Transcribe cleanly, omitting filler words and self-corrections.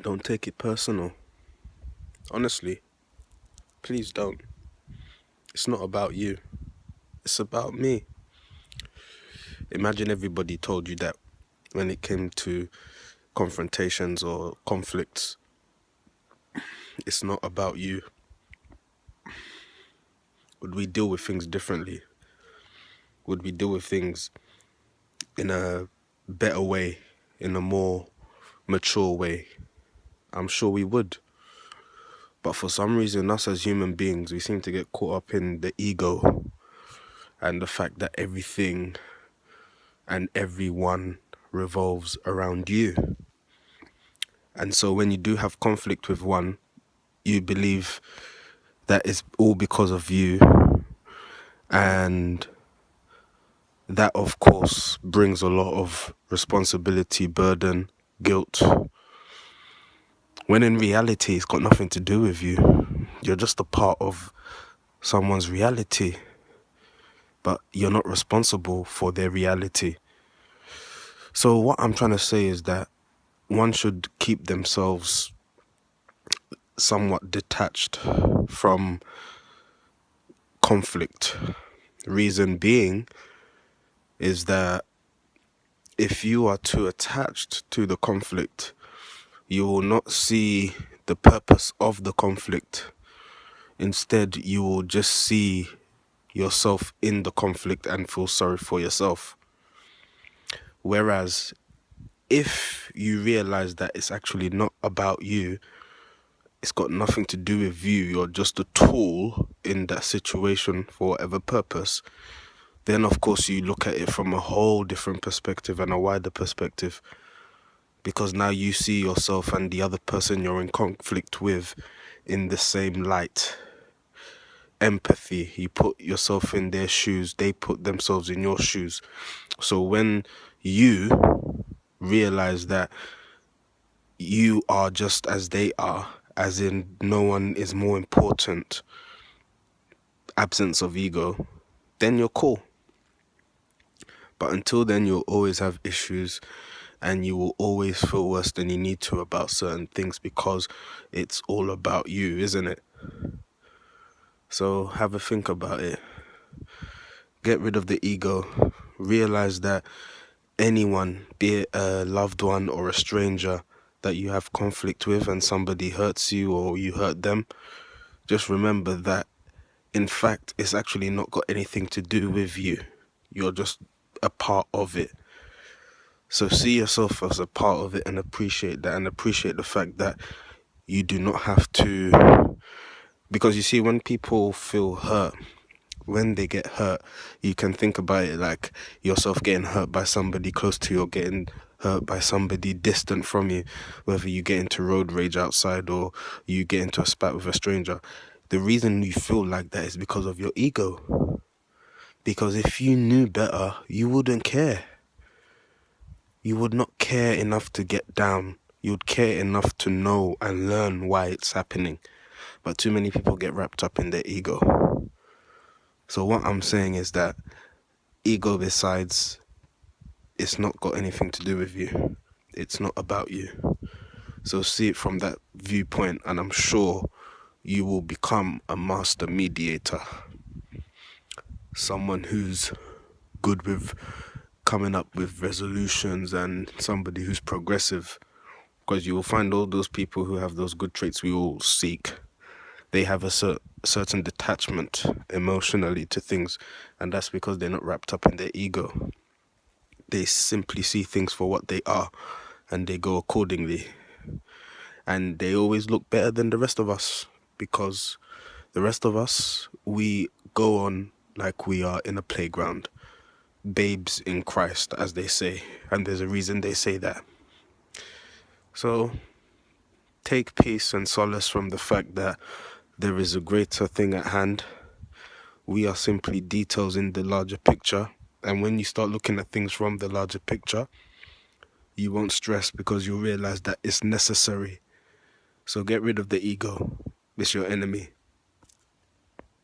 Don't take it personal. Honestly, please don't. It's not about you. It's about me. Imagine everybody told you that when it came to confrontations or conflicts, it's not about you. Would we deal with things differently? Would we deal with things in a better way, in a more mature way? I'm sure we would. But for some reason, us as human beings, we seem to get caught up in the ego and the fact that everything and everyone revolves around you. And so when you do have conflict with one, you believe that it's all because of you. And that, of course, brings a lot of responsibility, burden, guilt. When in reality, it's got nothing to do with you. You're just a part of someone's reality, but you're not responsible for their reality. So what I'm trying to say is that one should keep themselves somewhat detached from conflict. Reason being is that if you are too attached to the conflict, you will not see the purpose of the conflict. Instead, you will just see yourself in the conflict and feel sorry for yourself. Whereas if you realize that it's actually not about you, it's got nothing to do with you, you're just a tool in that situation for whatever purpose, then of course you look at it from a whole different perspective and a wider perspective, because now you see yourself and the other person you're in conflict with in the same light. Empathy, you put yourself in their shoes, they put themselves in your shoes. So when you realize that you are just as they are, as in no one is more important, absence of ego, then you're cool. But until then, you'll always have issues and you will always feel worse than you need to about certain things because it's all about you, isn't it? So have a think about it. Get rid of the ego. Realize that anyone, be it a loved one or a stranger that you have conflict with and somebody hurts you or you hurt them, just remember that in fact it's actually not got anything to do with you. You're just a part of it. So see yourself as a part of it and appreciate that, and appreciate the fact that you do not have to, because you see, when people feel hurt, when they get hurt, you can think about it like yourself getting hurt by somebody close to you or getting hurt by somebody distant from you, whether you get into road rage outside or you get into a spat with a stranger. The reason you feel like that is because of your ego. Because if you knew better, you wouldn't care. You would not care enough to get down. You'd care enough to know and learn why it's happening. But too many people get wrapped up in their ego. So what I'm saying is that ego, besides, it's not got anything to do with you. It's not about you. So see it from that viewpoint, and I'm sure you will become a master mediator. Someone who's good with coming up with resolutions and somebody who's progressive, because you will find all those people who have those good traits we all seek. They have a certain detachment emotionally to things, and that's because they're not wrapped up in their ego. They simply see things for what they are and they go accordingly, and they always look better than the rest of us, because the rest of us, we go on like we are in a playground, babes in Christ, as they say, and there's a reason they say that. So take peace and solace from the fact that there is a greater thing at hand. We are simply details in the larger picture, and when you start looking at things from the larger picture, you won't stress because you'll realize that it's necessary. So get rid of the ego. It's your enemy.